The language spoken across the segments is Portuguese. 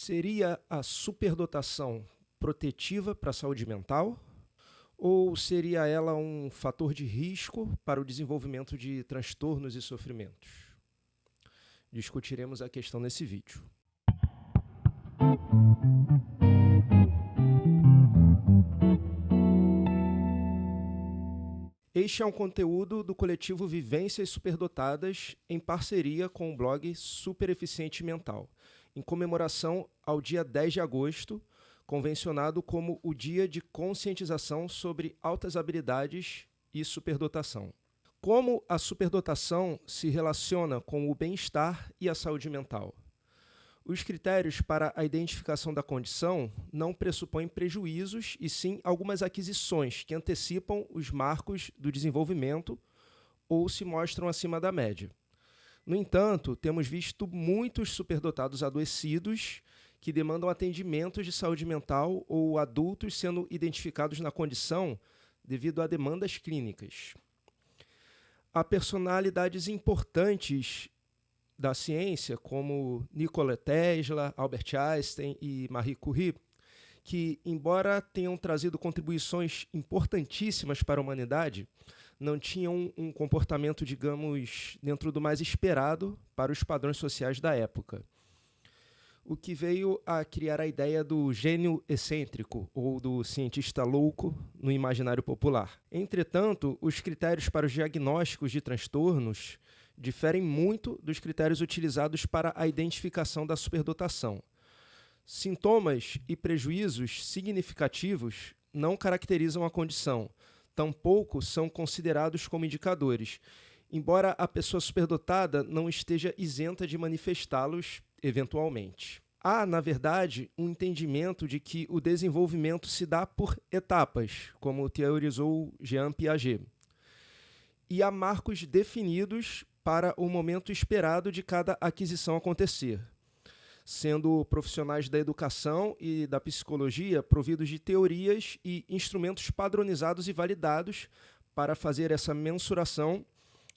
Seria a superdotação protetiva para a saúde mental? Ou seria ela um fator de risco para o desenvolvimento de transtornos e sofrimentos? Discutiremos a questão nesse vídeo. Este é um conteúdo do coletivo Vivências Superdotadas em parceria com o blog Super Eficiente Mental, em comemoração ao dia 10 de agosto, convencionado como o Dia de Conscientização sobre Altas Habilidades e Superdotação. Como a superdotação se relaciona com o bem-estar e a saúde mental? Os critérios para a identificação da condição não pressupõem prejuízos, e sim algumas aquisições que antecipam os marcos do desenvolvimento ou se mostram acima da média. No entanto, temos visto muitos superdotados adoecidos que demandam atendimentos de saúde mental ou adultos sendo identificados na condição devido a demandas clínicas. Há personalidades importantes da ciência, como Nikola Tesla, Albert Einstein e Marie Curie, que, embora tenham trazido contribuições importantíssimas para a humanidade, não tinham um comportamento, digamos, dentro do mais esperado para os padrões sociais da época. O que veio a criar a ideia do gênio excêntrico ou do cientista louco no imaginário popular. Entretanto, os critérios para os diagnósticos de transtornos diferem muito dos critérios utilizados para a identificação da superdotação. Sintomas e prejuízos significativos não caracterizam a condição, tampouco são considerados como indicadores, embora a pessoa superdotada não esteja isenta de manifestá-los eventualmente. Há, na verdade, um entendimento de que o desenvolvimento se dá por etapas, como teorizou Jean Piaget, e há marcos definidos para o momento esperado de cada aquisição acontecer, sendo profissionais da educação e da psicologia providos de teorias e instrumentos padronizados e validados para fazer essa mensuração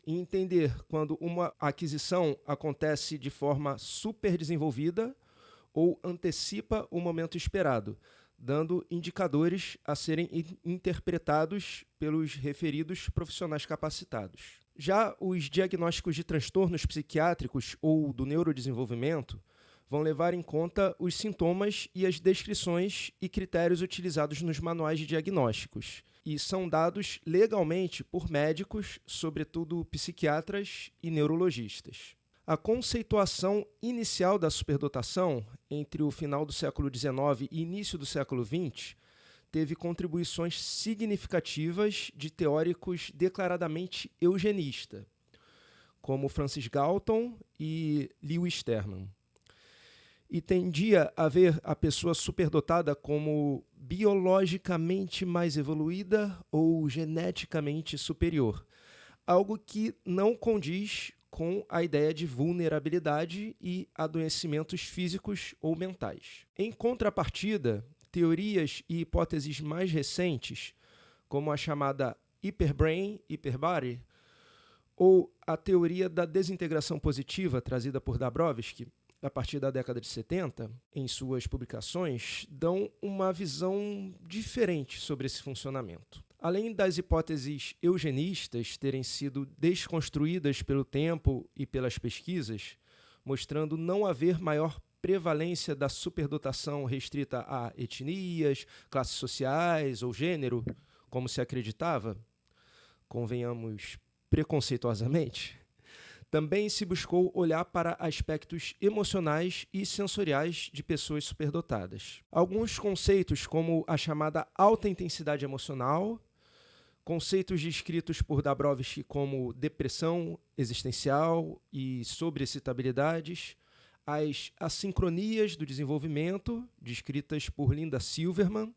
e entender quando uma aquisição acontece de forma superdesenvolvida ou antecipa o momento esperado, dando indicadores a serem interpretados pelos referidos profissionais capacitados. Já os diagnósticos de transtornos psiquiátricos ou do neurodesenvolvimento vão levar em conta os sintomas e as descrições e critérios utilizados nos manuais de diagnósticos, e são dados legalmente por médicos, sobretudo psiquiatras e neurologistas. A conceituação inicial da superdotação, entre o final do século XIX e início do século XX, teve contribuições significativas de teóricos declaradamente eugenistas, como Francis Galton e Lewis Terman, e tendia a ver a pessoa superdotada como biologicamente mais evoluída ou geneticamente superior, algo que não condiz com a ideia de vulnerabilidade e adoecimentos físicos ou mentais. Em contrapartida, teorias e hipóteses mais recentes, como a chamada Hyperbrain, Hyperbody, ou a teoria da desintegração positiva trazida por Dabrowski, a partir da década de 70, em suas publicações, dão uma visão diferente sobre esse funcionamento. Além das hipóteses eugenistas terem sido desconstruídas pelo tempo e pelas pesquisas, mostrando não haver maior prevalência da superdotação restrita a etnias, classes sociais ou gênero, como se acreditava, convenhamos preconceituosamente, também se buscou olhar para aspectos emocionais e sensoriais de pessoas superdotadas. Alguns conceitos, como a chamada alta intensidade emocional, conceitos descritos por Dabrowski como depressão existencial e sobreexcitabilidades, as assincronias do desenvolvimento, descritas por Linda Silverman,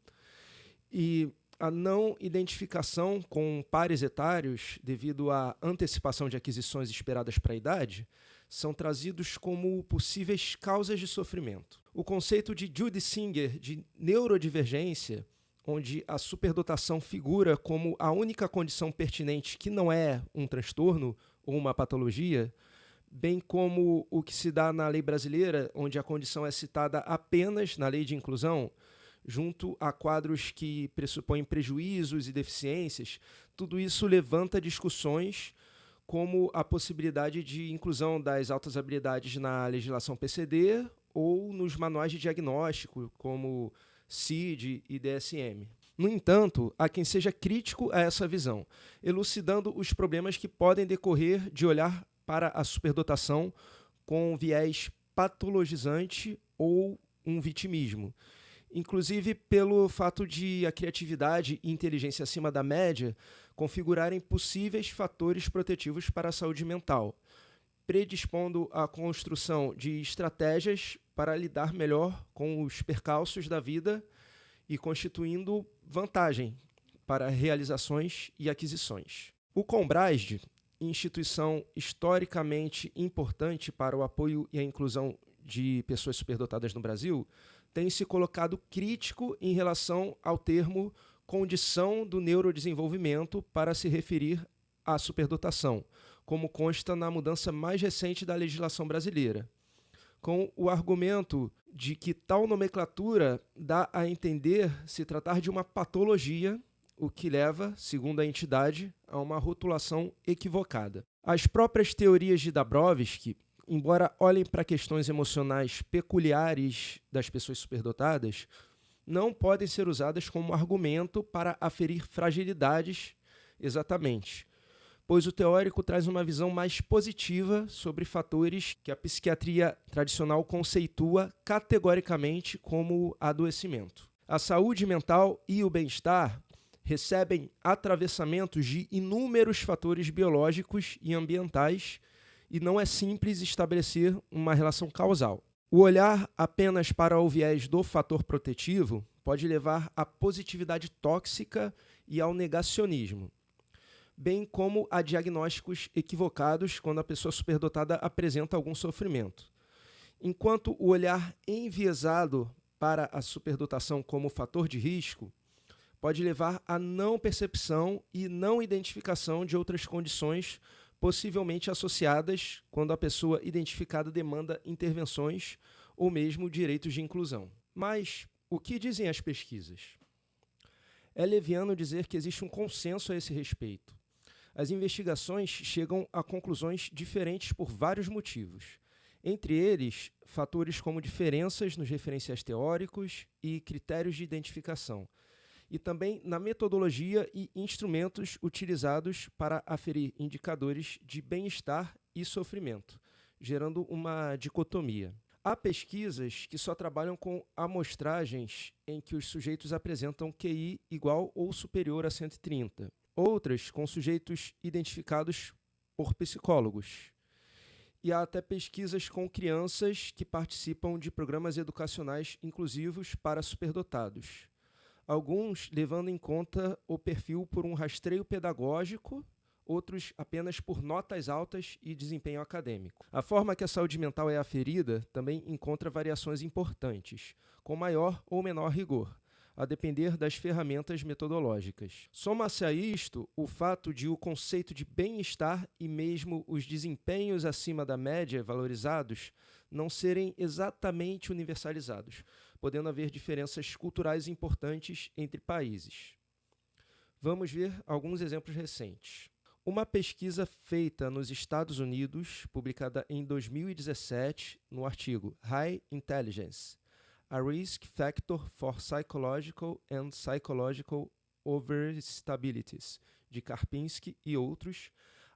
e a não identificação com pares etários devido à antecipação de aquisições esperadas para a idade, são trazidos como possíveis causas de sofrimento. O conceito de Judy Singer de neurodivergência, onde a superdotação figura como a única condição pertinente que não é um transtorno ou uma patologia, bem como o que se dá na lei brasileira, onde a condição é citada apenas na lei de inclusão, junto a quadros que pressupõem prejuízos e deficiências, tudo isso levanta discussões como a possibilidade de inclusão das altas habilidades na legislação PCD ou nos manuais de diagnóstico, como CID e DSM. No entanto, há quem seja crítico a essa visão, elucidando os problemas que podem decorrer de olhar para a superdotação com viés patologizante ou um vitimismo, inclusive pelo fato de a criatividade e inteligência acima da média configurarem possíveis fatores protetivos para a saúde mental, predispondo à construção de estratégias para lidar melhor com os percalços da vida e constituindo vantagem para realizações e aquisições. O Combrasd, instituição historicamente importante para o apoio e a inclusão de pessoas superdotadas no Brasil, tem se colocado crítico em relação ao termo condição do neurodesenvolvimento para se referir à superdotação, como consta na mudança mais recente da legislação brasileira, com o argumento de que tal nomenclatura dá a entender se tratar de uma patologia, o que leva, segundo a entidade, a uma rotulação equivocada. As próprias teorias de Dabrowski, embora olhem para questões emocionais peculiares das pessoas superdotadas, não podem ser usadas como argumento para aferir fragilidades exatamente, pois o teórico traz uma visão mais positiva sobre fatores que a psiquiatria tradicional conceitua categoricamente como adoecimento. A saúde mental e o bem-estar recebem atravessamentos de inúmeros fatores biológicos e ambientais e não é simples estabelecer uma relação causal. O olhar apenas para o viés do fator protetivo pode levar à positividade tóxica e ao negacionismo, bem como a diagnósticos equivocados quando a pessoa superdotada apresenta algum sofrimento. Enquanto o olhar enviesado para a superdotação como fator de risco pode levar à não percepção e não identificação de outras condições possivelmente associadas quando a pessoa identificada demanda intervenções ou mesmo direitos de inclusão. Mas o que dizem as pesquisas? É leviano dizer que existe um consenso a esse respeito. As investigações chegam a conclusões diferentes por vários motivos, entre eles fatores como diferenças nos referenciais teóricos e critérios de identificação, e também na metodologia e instrumentos utilizados para aferir indicadores de bem-estar e sofrimento, gerando uma dicotomia. Há pesquisas que só trabalham com amostragens em que os sujeitos apresentam QI igual ou superior a 130, outras com sujeitos identificados por psicólogos. E há até pesquisas com crianças que participam de programas educacionais inclusivos para superdotados, alguns levando em conta o perfil por um rastreio pedagógico, outros apenas por notas altas e desempenho acadêmico. A forma que a saúde mental é aferida também encontra variações importantes, com maior ou menor rigor, a depender das ferramentas metodológicas. Soma-se a isto o fato de o conceito de bem-estar e mesmo os desempenhos acima da média valorizados não serem exatamente universalizados, podendo haver diferenças culturais importantes entre países. Vamos ver alguns exemplos recentes. Uma pesquisa feita nos Estados Unidos, publicada em 2017, no artigo High Intelligence, a Risk Factor for Psychological and Psychological Overstabilities, de Karpinski e outros,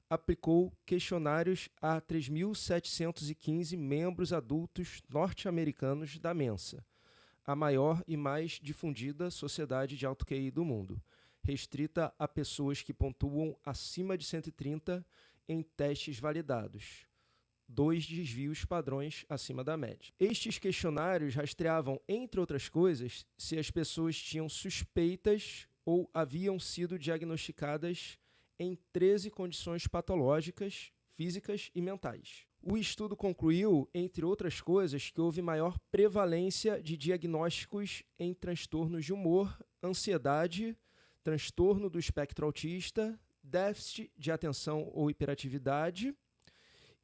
aplicou questionários a 3.715 membros adultos norte-americanos da Mensa, a maior e mais difundida sociedade de alto QI do mundo, restrita a pessoas que pontuam acima de 130 em testes validados, 2 desvios padrões acima da média. Estes questionários rastreavam, entre outras coisas, se as pessoas tinham suspeitas ou haviam sido diagnosticadas em 13 condições patológicas, físicas e mentais. O estudo concluiu, entre outras coisas, que houve maior prevalência de diagnósticos em transtornos de humor, ansiedade, transtorno do espectro autista, déficit de atenção ou hiperatividade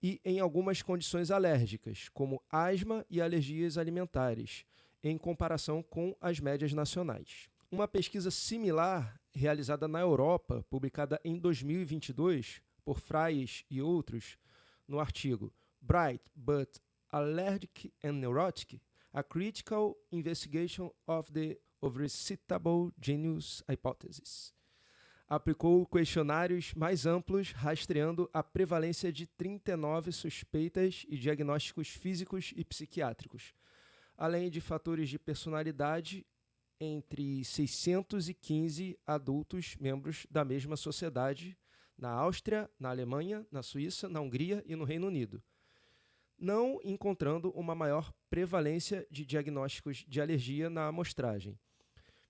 e em algumas condições alérgicas, como asma e alergias alimentares, em comparação com as médias nacionais. Uma pesquisa similar, realizada na Europa, publicada em 2022, por Fries e outros, no artigo Bright but Allergic and Neurotic, a Critical Investigation of the Overcitable Genius Hypothesis, aplicou questionários mais amplos, rastreando a prevalência de 39 suspeitas e diagnósticos físicos e psiquiátricos, além de fatores de personalidade entre 615 adultos membros da mesma sociedade na Áustria, na Alemanha, na Suíça, na Hungria e no Reino Unido, não encontrando uma maior prevalência de diagnósticos de alergia na amostragem,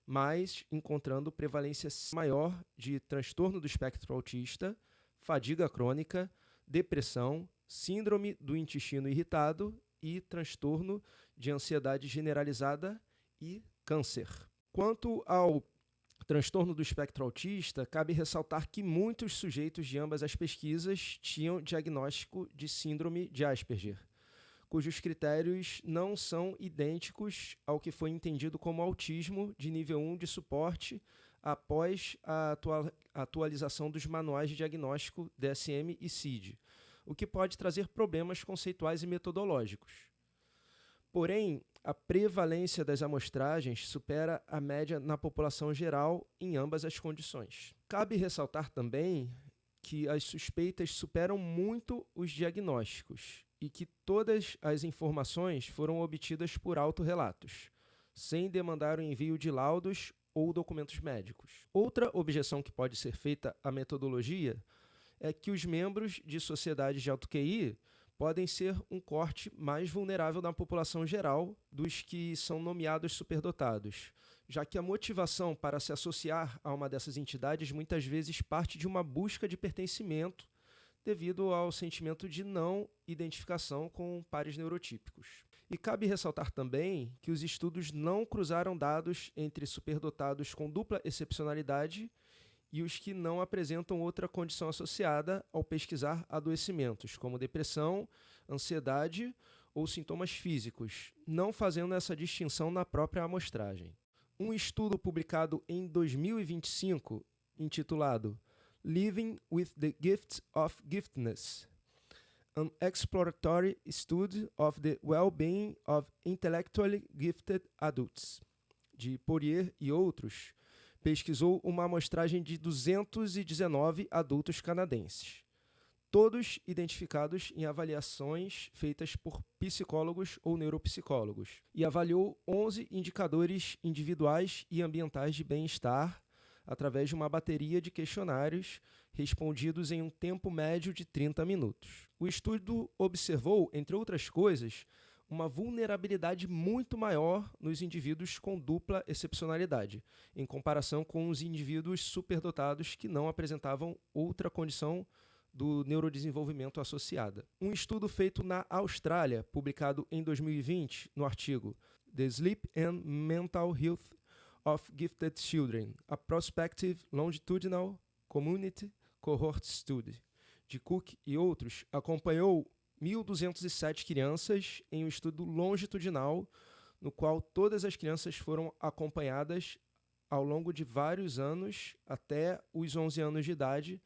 mas encontrando prevalência maior de transtorno do espectro autista, fadiga crônica, depressão, síndrome do intestino irritado e transtorno de ansiedade generalizada e câncer. Quanto ao transtorno do espectro autista, cabe ressaltar que muitos sujeitos de ambas as pesquisas tinham diagnóstico de síndrome de Asperger, cujos critérios não são idênticos ao que foi entendido como autismo de nível 1 de suporte após a atualização dos manuais de diagnóstico DSM e CID, o que pode trazer problemas conceituais e metodológicos. Porém, a prevalência das amostragens supera a média na população geral em ambas as condições. Cabe ressaltar também que as suspeitas superam muito os diagnósticos e que todas as informações foram obtidas por autorrelatos, sem demandar o envio de laudos ou documentos médicos. Outra objeção que pode ser feita à metodologia é que os membros de sociedades de alto QI podem ser um corte mais vulnerável da população geral dos que são nomeados superdotados, já que a motivação para se associar a uma dessas entidades muitas vezes parte de uma busca de pertencimento devido ao sentimento de não identificação com pares neurotípicos. E cabe ressaltar também que os estudos não cruzaram dados entre superdotados com dupla excepcionalidade e os que não apresentam outra condição associada ao pesquisar adoecimentos, como depressão, ansiedade ou sintomas físicos, não fazendo essa distinção na própria amostragem. Um estudo publicado em 2025, intitulado Living with the Gifts of Giftedness, an Exploratory Study of the Well-Being of Intellectually Gifted Adults, de Poirier e outros, pesquisou uma amostragem de 219 adultos canadenses, todos identificados em avaliações feitas por psicólogos ou neuropsicólogos, e avaliou 11 indicadores individuais e ambientais de bem-estar através de uma bateria de questionários respondidos em um tempo médio de 30 minutos. O estudo observou, entre outras coisas, uma vulnerabilidade muito maior nos indivíduos com dupla excepcionalidade, em comparação com os indivíduos superdotados que não apresentavam outra condição do neurodesenvolvimento associada. Um estudo feito na Austrália, publicado em 2020, no artigo The Sleep and Mental Health of Gifted Children, a Prospective Longitudinal Community Cohort Study, de Cook e outros, acompanhou 1.207 crianças em um estudo longitudinal, no qual todas as crianças foram acompanhadas ao longo de vários anos, até os 11 anos de idade,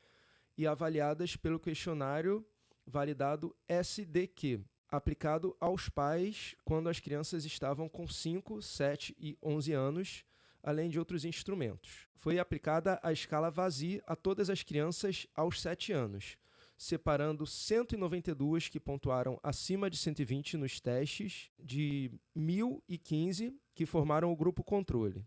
e avaliadas pelo questionário validado SDQ, aplicado aos pais quando as crianças estavam com 5, 7 e 11 anos, além de outros instrumentos. Foi aplicada a escala VASI a todas as crianças aos 7 anos, separando 192 que pontuaram acima de 120 nos testes, de 1.015 que formaram o grupo controle.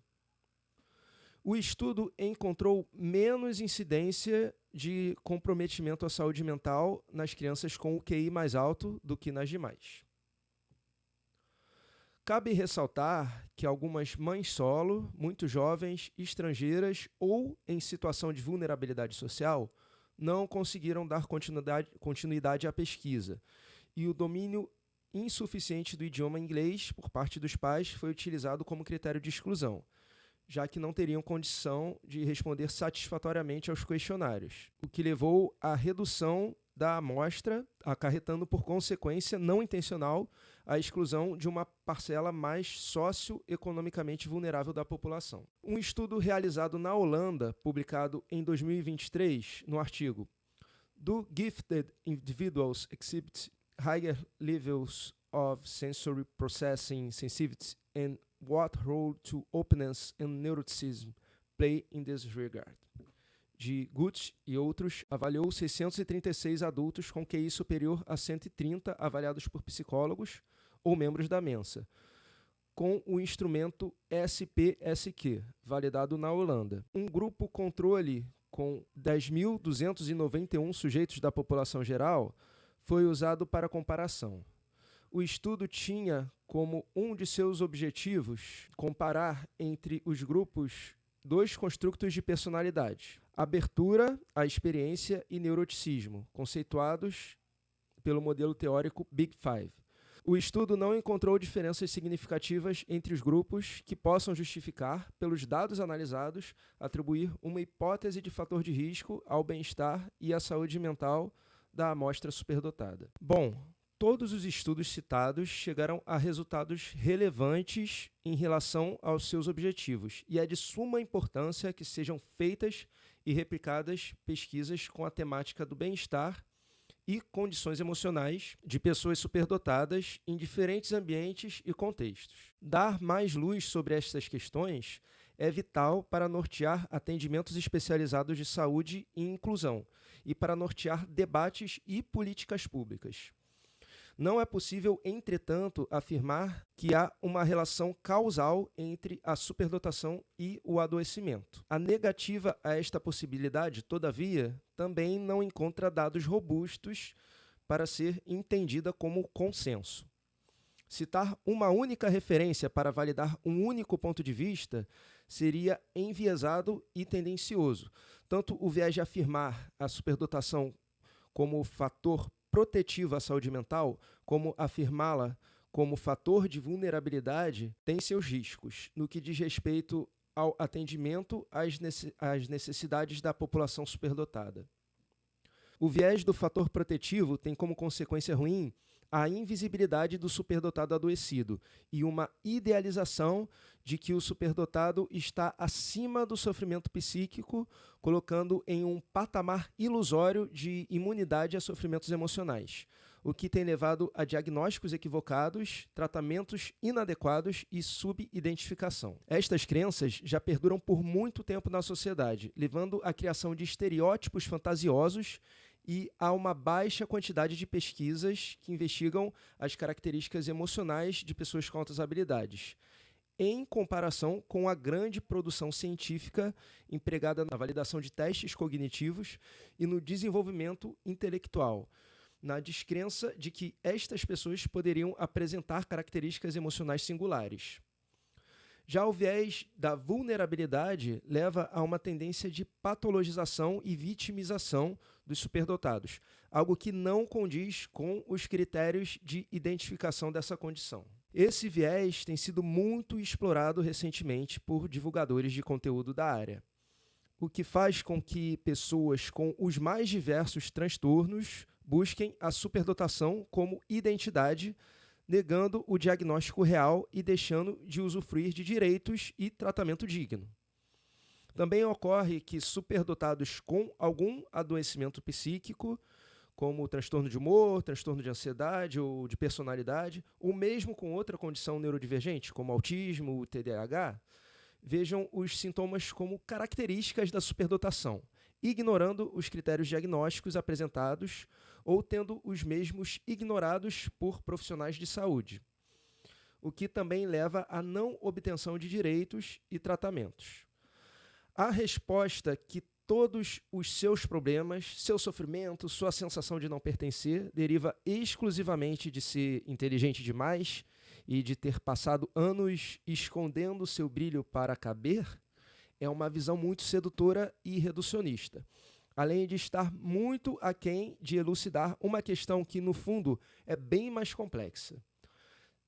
O estudo encontrou menos incidência de comprometimento à saúde mental nas crianças com o QI mais alto do que nas demais. Cabe ressaltar que algumas mães solo, muito jovens, estrangeiras ou em situação de vulnerabilidade social, não conseguiram dar continuidade à pesquisa, e o domínio insuficiente do idioma inglês por parte dos pais foi utilizado como critério de exclusão, já que não teriam condição de responder satisfatoriamente aos questionários, o que levou à redução da amostra, acarretando por consequência não intencional a exclusão de uma parcela mais socioeconomicamente vulnerável da população. Um estudo realizado na Holanda, publicado em 2023, no artigo "Do Gifted Individuals Exhibit Higher Levels of Sensory Processing Sensitivity and What Role to Openness and Neuroticism Play in this Regard?", de Gutt e outros, avaliou 636 adultos com QI superior a 130 avaliados por psicólogos ou membros da Mensa, com o instrumento SPSQ, validado na Holanda. Um grupo controle com 10.291 sujeitos da população geral foi usado para comparação. O estudo tinha como um de seus objetivos comparar entre os grupos dois construtos de personalidade: abertura à experiência e neuroticismo, conceituados pelo modelo teórico Big Five. O estudo não encontrou diferenças significativas entre os grupos que possam justificar, pelos dados analisados, atribuir uma hipótese de fator de risco ao bem-estar e à saúde mental da amostra superdotada. Bom, todos os estudos citados chegaram a resultados relevantes em relação aos seus objetivos, e é de suma importância que sejam feitas e replicadas pesquisas com a temática do bem-estar e condições emocionais de pessoas superdotadas em diferentes ambientes e contextos. Dar mais luz sobre estas questões é vital para nortear atendimentos especializados de saúde e inclusão e para nortear debates e políticas públicas. Não é possível, entretanto, afirmar que há uma relação causal entre a superdotação e o adoecimento. A negativa a esta possibilidade, todavia, também não encontra dados robustos para ser entendida como consenso. Citar uma única referência para validar um único ponto de vista seria enviesado e tendencioso. Tanto o viés de afirmar a superdotação como fator protetivo à saúde mental, como afirmá-la como fator de vulnerabilidade, tem seus riscos no que diz respeito ao atendimento às necessidades da população superdotada. O viés do fator protetivo tem como consequência ruim a invisibilidade do superdotado adoecido e uma idealização de que o superdotado está acima do sofrimento psíquico, colocando em um patamar ilusório de imunidade a sofrimentos emocionais, o que tem levado a diagnósticos equivocados, tratamentos inadequados e subidentificação. Estas crenças já perduram por muito tempo na sociedade, levando à criação de estereótipos fantasiosos e há uma baixa quantidade de pesquisas que investigam as características emocionais de pessoas com altas habilidades, em comparação com a grande produção científica empregada na validação de testes cognitivos e no desenvolvimento intelectual, na descrença de que estas pessoas poderiam apresentar características emocionais singulares. Já o viés da vulnerabilidade leva a uma tendência de patologização e vitimização dos superdotados, algo que não condiz com os critérios de identificação dessa condição. Esse viés tem sido muito explorado recentemente por divulgadores de conteúdo da área, o que faz com que pessoas com os mais diversos transtornos busquem a superdotação como identidade, negando o diagnóstico real e deixando de usufruir de direitos e tratamento digno. Também ocorre que superdotados com algum adoecimento psíquico, como transtorno de humor, transtorno de ansiedade ou de personalidade, ou mesmo com outra condição neurodivergente, como autismo, TDAH, vejam os sintomas como características da superdotação, ignorando os critérios diagnósticos apresentados ou tendo os mesmos ignorados por profissionais de saúde, o que também leva à não obtenção de direitos e tratamentos. A resposta que todos os seus problemas, seu sofrimento, sua sensação de não pertencer, deriva exclusivamente de ser inteligente demais e de ter passado anos escondendo seu brilho para caber, é uma visão muito sedutora e reducionista, além de estar muito aquém de elucidar uma questão que, no fundo, é bem mais complexa.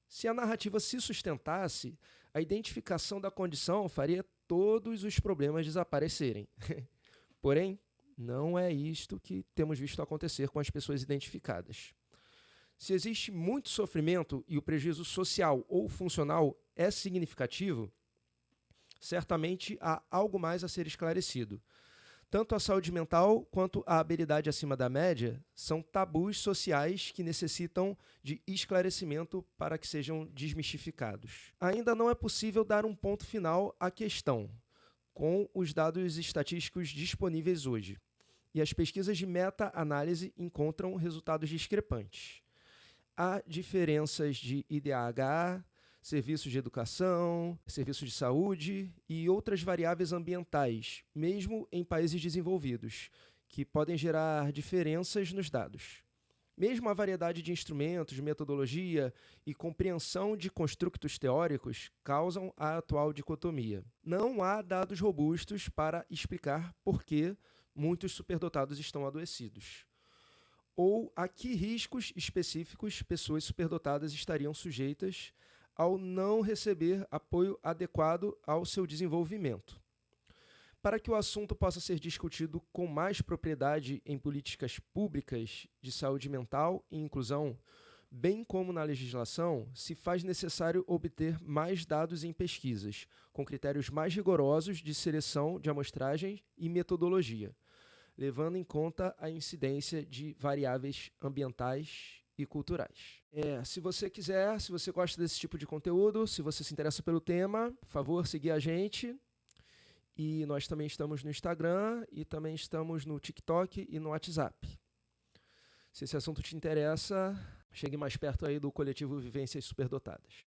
Se a narrativa se sustentasse, a identificação da condição faria todos os problemas desaparecerem. Porém, Não é isto que temos visto acontecer com as pessoas identificadas. Se existe muito sofrimento e o prejuízo social ou funcional é significativo, certamente há algo mais a ser esclarecido. Tanto a saúde mental quanto a habilidade acima da média são tabus sociais que necessitam de esclarecimento para que sejam desmistificados. Ainda não é possível dar um ponto final à questão, com os dados estatísticos disponíveis hoje, e as pesquisas de meta-análise encontram resultados discrepantes. Há diferenças de IDH, serviços de educação, serviços de saúde e outras variáveis ambientais, mesmo em países desenvolvidos, que podem gerar diferenças nos dados. Mesmo a variedade de instrumentos, metodologia e compreensão de construtos teóricos causam a atual dicotomia. Não há dados robustos para explicar por que muitos superdotados estão adoecidos, ou a que riscos específicos pessoas superdotadas estariam sujeitas ao não receber apoio adequado ao seu desenvolvimento. Para que o assunto possa ser discutido com mais propriedade em políticas públicas de saúde mental e inclusão, bem como na legislação, se faz necessário obter mais dados em pesquisas, com critérios mais rigorosos de seleção de amostragem e metodologia, levando em conta a incidência de variáveis ambientais e culturais. Se você quiser, se você gosta desse tipo de conteúdo, se você se interessa pelo tema, por favor, seguir a gente. E nós também estamos no Instagram e também estamos no TikTok e no WhatsApp. Se esse assunto te interessa, chegue mais perto aí do coletivo Vivências Superdotadas.